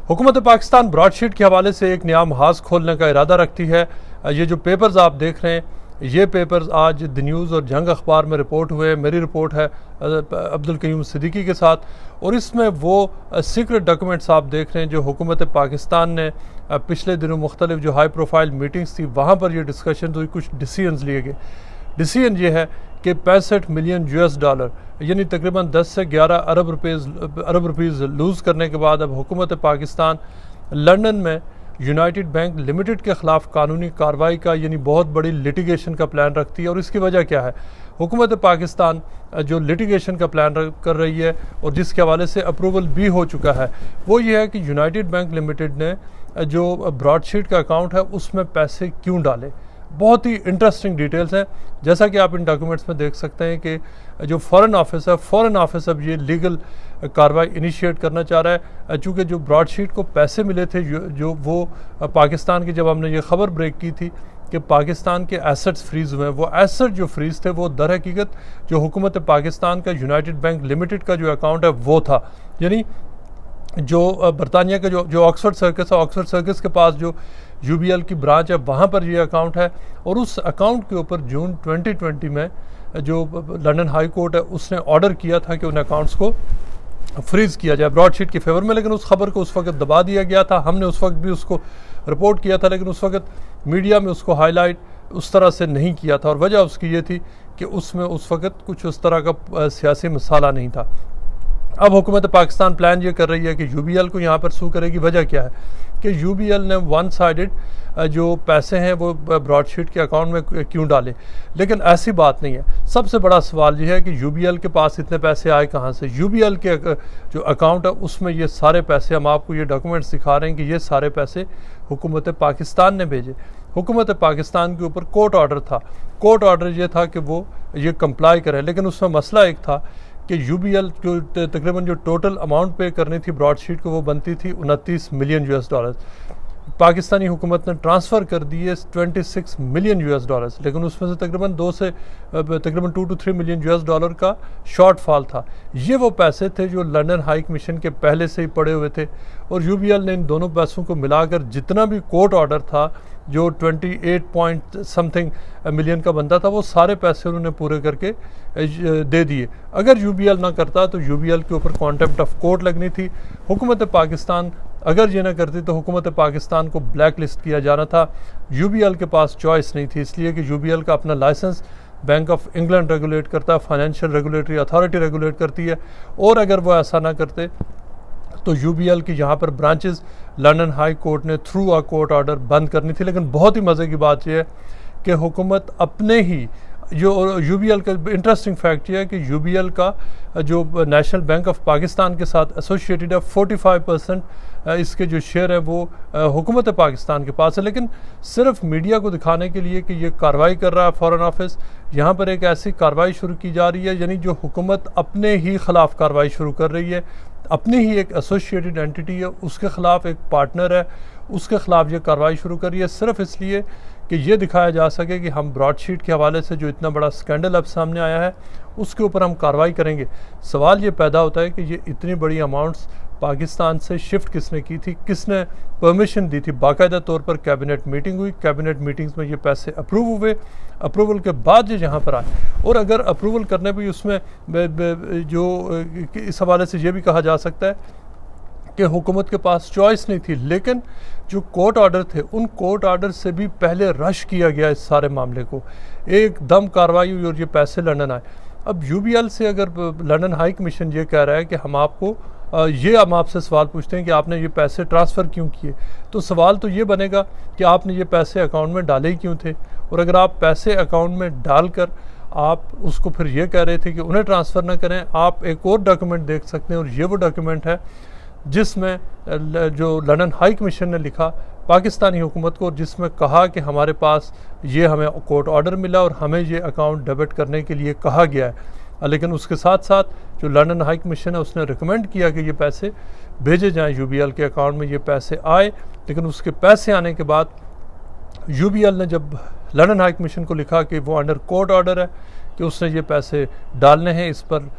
हुकूमत पाकिस्तान ब्रॉडशीट के हवाले से एक नया महाज खोलने का इरादा रखती है। ये जो पेपर्स आप देख रहे हैं, ये पेपर्स आज द न्यूज़ और जंग अखबार में रिपोर्ट हुए। मेरी रिपोर्ट है अब्दुल कयूम सिद्दीकी के साथ, और इसमें वो सीक्रेट डॉक्यूमेंट्स आप देख रहे हैं जो हुकूमत पाकिस्तान ने पिछले दिनों मुख्तलिफ जो हाई प्रोफाइल मीटिंग्स थी वहाँ पर ये डिस्कशन हुई, कुछ डिसीजंस लिए गए। डिसीजन ये है कि 65 मिलियन US डॉलर यानी तकरीबन 10 से 11 अरब रुपीज़ लूज़ करने के बाद अब हुकूमत पाकिस्तान लंदन में यूनाइटेड बैंक लिमिटेड के ख़िलाफ़ कानूनी कार्रवाई का यानी बहुत बड़ी लिटिगेशन का प्लान रखती है। और इसकी वजह क्या है? हुकूमत पाकिस्तान जो लिटिगेशन का प्लान कर रही है और जिसके हवाले से अप्रूवल भी हो चुका है, वो ये है कि यूनाइटेड बैंक लिमिटेड ने जो ब्रॉडशीट का अकाउंट है उसमें पैसे क्यों डाले। बहुत ही इंटरेस्टिंग डिटेल्स हैं, जैसा कि आप इन डॉक्यूमेंट्स में देख सकते हैं कि जो फ़ॉरेन ऑफिस अब ये लीगल कार्रवाई इनिशिएट करना चाह रहा है। चूँकि जो ब्रॉडशीट को पैसे मिले थे जो वो पाकिस्तान की, जब हमने ये ख़बर ब्रेक की थी कि पाकिस्तान के एसेट्स फ्रीज़ हुए हैं, वो एसेट जो फ्रीज़ थे वो दर हकीकत जो हुकूमत पाकिस्तान का यूनाइटेड बैंक लिमिटेड का जो अकाउंट है वो था। यानी जो बरतानिया का जो ऑक्सफोर्ड सर्कस है, ऑक्सफोर्ड सर्कस के पास जो UBL की ब्रांच है वहाँ पर ये अकाउंट है। और उस अकाउंट के ऊपर जून 2020 में जो लंदन हाई कोर्ट है उसने ऑर्डर किया था कि उन अकाउंट्स को फ्रीज़ किया जाए ब्रॉडशीट के फेवर में, लेकिन उस खबर को उस वक्त दबा दिया गया था। हमने उस वक्त भी उसको रिपोर्ट किया था, लेकिन उस वक्त मीडिया में उसको हाईलाइट उस तरह से नहीं किया था, और वजह उसकी ये थी कि उसमें उस वक्त कुछ उस तरह का सियासी मसाला नहीं था। अब हुकूमत पाकिस्तान प्लान ये कर रही है कि UBL को यहाँ पर सू करेगी। वजह क्या है कि UBL ने वन साइडेड जो पैसे हैं वो ब्रॉडशीट के अकाउंट में क्यों डाले, लेकिन ऐसी बात नहीं है। सबसे बड़ा सवाल ये है कि UBL के पास इतने पैसे आए कहाँ से। UBL के जो अकाउंट है उसमें ये सारे पैसे, हम आपको ये डॉक्यूमेंट्स दिखा रहे हैं कि ये सारे पैसे हुकूमत पाकिस्तान ने भेजे। हुकूमत पाकिस्तान के ऊपर कोर्ट ऑर्डर था। कोर्ट ऑर्डर ये था कि वो ये कंप्लाई करे, लेकिन उसमें मसला एक था कि UBL जो तकरीबन जो टोटल अमाउंट पे करनी थी ब्रॉडशीट को वो बनती थी 29 मिलियन US। पाकिस्तानी हुकूमत ने ट्रांसफ़र कर दिए 26 मिलियन US, लेकिन उसमें से तकरीबन 2 to 3 मिलियन US का शॉर्टफॉल था। ये वो पैसे थे जो लंदन हाई कमीशन के पहले से ही पड़े हुए थे, और UBL ने इन दोनों पैसों को मिलाकर जितना भी कोर्ट ऑर्डर था जो 28 पॉइंट समथिंग मिलियन का बनता था, वो सारे पैसे उन्होंने पूरे करके दे दिए। अगर UBL ना करता तो UBL के ऊपर कॉन्टेम्प्ट ऑफ कोर्ट लगनी थी। हुकूमत पाकिस्तान अगर ये ना करती तो हुकूमत पाकिस्तान को ब्लैक लिस्ट किया जाना था। UBL के पास चॉइस नहीं थी, इसलिए कि UBL का अपना licence bank of England regulate करता है, फाइनेंशियल रेगुलेटरी अथॉरिटी रेगुलेट करती है, और अगर वो ऐसा ना करते तो UBL की यहाँ पर ब्रांचेस लंदन हाई कोर्ट ने थ्रू अ कोर्ट ऑर्डर बंद करनी थी। लेकिन बहुत ही मज़े की बात यह है कि हुकूमत अपने ही जो UBL का इंटरेस्टिंग फैक्ट ये है कि UBL का जो नेशनल बैंक ऑफ पाकिस्तान के साथ एसोसिएटेड है, 45% इसके जो शेयर है वो हुकूमत पाकिस्तान के पास है। लेकिन सिर्फ मीडिया को दिखाने के लिए कि ये कार्रवाई कर रहा है फ़ॉरेन ऑफिस, यहाँ पर एक ऐसी कार्रवाई शुरू की जा रही है, यानी जो हुकूमत अपने ही ख़िलाफ़ कार्रवाई शुरू कर रही है। अपनी ही एक एसोसिएटेड एंटिटी है, उसके ख़िलाफ़ एक पार्टनर है, उसके ख़िलाफ़ ये कार्रवाई शुरू कर रही है, सिर्फ इसलिए कि ये दिखाया जा सके कि हम ब्रॉडशीट के हवाले से जो इतना बड़ा स्कैंडल अब सामने आया है उसके ऊपर हम कार्रवाई करेंगे। सवाल ये पैदा होता है कि ये इतनी बड़ी अमाउंट्स पाकिस्तान से शिफ्ट किसने की थी, किसने परमिशन दी थी। बाकायदा तौर पर कैबिनेट मीटिंग हुई, कैबिनेट मीटिंग्स में ये पैसे अप्रूव हुए, अप्रूवल के बाद जो यहाँ पर आए। और अगर अप्रूवल करने पर उसमें जो इस हवाले से ये भी कहा जा सकता है कि हुकूमत के पास चॉइस नहीं थी, लेकिन जो कोर्ट ऑर्डर थे उन कोर्ट ऑर्डर से भी पहले रश किया गया इस सारे मामले को, एकदम कार्रवाई हुई और ये पैसे लंदन आए। अब UBL से अगर लंदन हाई कमीशन ये कह रहा है कि हम आपको हम आपसे सवाल पूछते हैं कि आपने ये पैसे ट्रांसफ़र क्यों किए, तो सवाल तो ये बनेगा कि आपने ये पैसे अकाउंट में डाले ही क्यों थे। और अगर आप पैसे अकाउंट में डालकर आप उसको फिर ये कह रहे थे कि उन्हें ट्रांसफ़र ना करें, आप एक और डॉक्यूमेंट देख सकते हैं, और ये वो डॉक्यूमेंट है जिसमें जो लंदन हाई कमीशन ने लिखा पाकिस्तानी हुकूमत को, जिसमें कहा कि हमारे पास ये हमें कोर्ट ऑर्डर मिला और हमें ये अकाउंट डेबिट करने के लिए कहा गया है। लेकिन उसके साथ साथ जो लंदन हाई कमीशन है उसने रिकमेंड किया कि ये पैसे भेजे जाएं UBL के अकाउंट में। ये पैसे आए, लेकिन उसके पैसे आने के बाद UBL ने जब लंदन हाई कमीशन को लिखा कि वो अंडर कोर्ट ऑर्डर है कि उसने ये पैसे डालने हैं, इस पर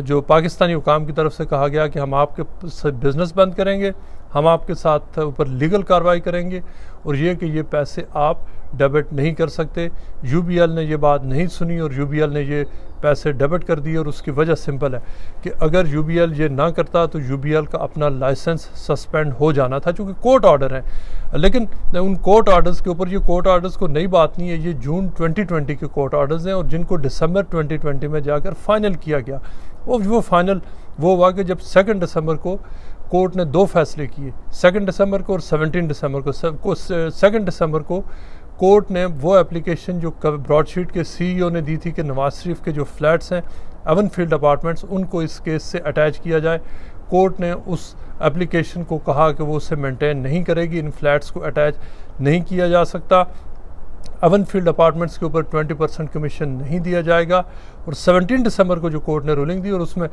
जो पाकिस्तानी हुकाम की तरफ से कहा गया कि हम आपके बिज़नेस बंद करेंगे, हम आपके साथ ऊपर लीगल कार्रवाई करेंगे। और ये कि ये पैसे आप डेबिट नहीं कर सकते। यूबीएल ने ये बात नहीं सुनी और यूबीएल ने ये पैसे डेबिट कर दिए। और उसकी वजह सिंपल है कि अगर यूबीएल ये ना करता तो यूबीएल का अपना लाइसेंस सस्पेंड हो जाना था, चूँकि कोर्ट ऑर्डर है। लेकिन उन कोर्ट ऑर्डर्स के ऊपर, ये कोर्ट ऑर्डर्स को नई बात नहीं है, ये जून 2020 के कोर्ट ऑर्डर्स हैं और जिनको दिसंबर 2020 में जाकर फाइनल किया गया। वो फाइनल वो हुआ कि जब 2 दिसंबर को कोर्ट ने 2 फैसले किए, 2 दिसंबर को और 17 दिसंबर को। 2 दिसंबर को कोर्ट ने वो एप्लीकेशन जो ब्रॉडशीट के सीईओ ने दी थी कि नवाज शरीफ के जो फ्लैट्स हैं एवनफील्ड अपार्टमेंट्स, उनको इस केस से अटैच किया जाए। कोर्ट ने उस एप्लीकेशन को कहा कि वो उसे मेंटेन नहीं करेगी, इन फ्लैट्स को अटैच नहीं किया जा सकता। एवनफील्ड अपार्टमेंट्स के ऊपर 20% कमीशन नहीं दिया जाएगा। और 17 दिसंबर को जो कोर्ट ने रूलिंग दी और उसमें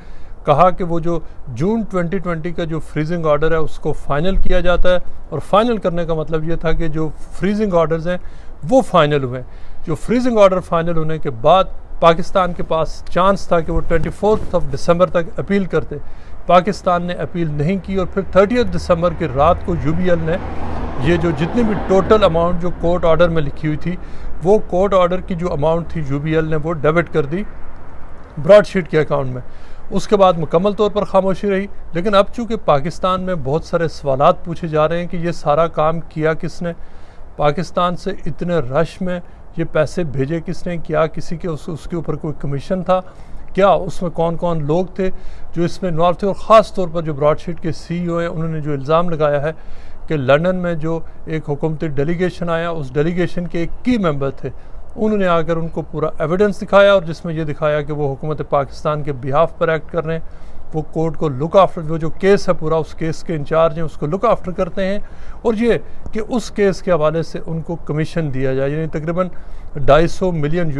कहा कि वो जो जून 2020 का जो फ्रीजिंग ऑर्डर है उसको फाइनल किया जाता है। और फाइनल करने का मतलब ये था कि जो फ्रीजिंग ऑर्डर्स हैं वो फाइनल हुए। जो फ्रीजिंग ऑर्डर फाइनल होने के बाद पाकिस्तान के पास चांस था कि वो 24 दिसंबर तक अपील करते। पाकिस्तान ने अपील नहीं की और फिर 30 दिसंबर की रात को यूबीएल ने ये जो जितनी भी टोटल अमाउंट जो कोर्ट ऑर्डर में लिखी हुई थी, वो कोर्ट ऑर्डर की जो अमाउंट थी यूबीएल ने वो डेबिट कर दी ब्रॉडशीट के अकाउंट में। उसके बाद मुकम्मल तौर पर खामोशी रही। लेकिन अब चूँकि पाकिस्तान में बहुत सारे सवालात पूछे जा रहे हैं कि ये सारा काम किया किसने, पाकिस्तान से इतने रश में ये पैसे भेजे किसने, क्या किसी के उसके ऊपर कोई कमीशन था, क्या उसमें कौन कौन लोग थे जो इसमें इन्वॉल्व थे। और ख़ास तौर पर जो ब्रॉडशीट के सीईओ हैं उन्होंने जो इल्ज़ाम लगाया है कि लंदन में जो एक हुकूमती डेलीगेशन आया, उस डेलीगेशन के एक की मेंबर थे, उन्होंने आकर उनको पूरा एविडेंस दिखाया और जिसमें ये दिखाया कि वो हुकूमत पाकिस्तान के बिहाफ पर एक्ट कर रहे हैं। वो कोर्ट को लुक आफ्टर, वो जो केस है पूरा उस केस के इंचार्ज हैं, उसको लुक आफ्टर करते हैं। और ये कि उस केस के हवाले से उनको कमीशन दिया जाए, यानी तकरीबन $250 मिलियन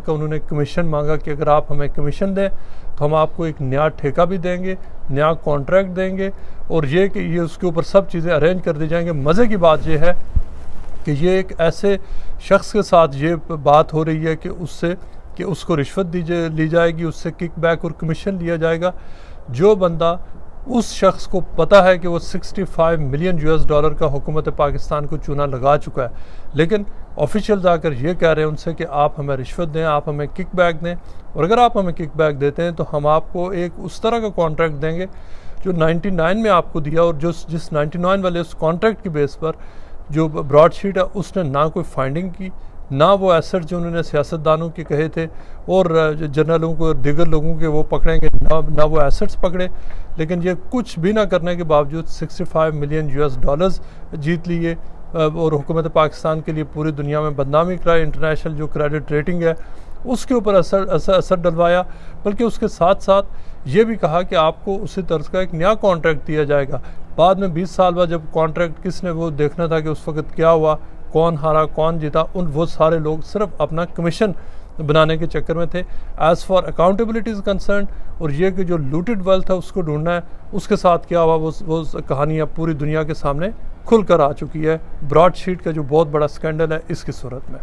का उन्होंने कमीशन मांगा कि अगर आप हमें कमीशन दें तो हम आपको एक नया ठेका भी देंगे, नया कॉन्ट्रैक्ट देंगे और ये कि ये उसके ऊपर सब चीज़ें अरेंज कर दी जाएंगे। मज़े की बात यह है कि ये एक ऐसे शख्स के साथ ये बात हो रही है कि उसको रिश्वत ली जाएगी, उससे किकबैक और कमीशन लिया जाएगा। जो बंदा, उस शख्स को पता है कि वो $65 मिलियन का हुकूमत पाकिस्तान को चूना लगा चुका है, लेकिन ऑफिशियल्स आकर ये कह रहे हैं उनसे कि आप हमें रिश्वत दें, आप हमें किकबैक दें, और अगर आप हमें किकबैक देते हैं तो हम आपको एक उस तरह का कॉन्ट्रैक्ट देंगे जो 99 में आपको दिया। और जिस 99 वाले उस कॉन्ट्रैक्ट की बेस पर जो ब्रॉडशीट है उसने ना कोई फाइंडिंग की, ना वो एसेट जो उन्होंने सियासतदानों के कहे थे और जनरलों को दीगर लोगों के वो पकड़ेंगे, ना वो एसेट्स पकड़े। लेकिन ये कुछ भी ना करने के बावजूद $65 मिलियन जीत लिए और हुकूमत पाकिस्तान के लिए पूरी दुनिया में बदनामी कराई। इंटरनेशनल जो क्रेडिट रेटिंग है उसके ऊपर असर डलवाया, बल्कि उसके साथ साथ ये भी कहा कि आपको उसी तर्ज का एक नया कॉन्ट्रैक्ट दिया जाएगा। बाद में 20 साल बाद जब कॉन्ट्रैक्ट किसने वो देखना था कि उस वक्त क्या हुआ, कौन हारा कौन जीता, वो सारे लोग सिर्फ अपना कमीशन बनाने के चक्कर में थे। As for accountability is concern, और ये कि जो लूटेड वेल्थ है उसको ढूंढना है, उसके साथ क्या हुआ वो कहानियाँ पूरी दुनिया के सामने खुल कर आ चुकी है ब्रॉडशीट का जो बहुत बड़ा स्कैंडल है इसकी सूरत में।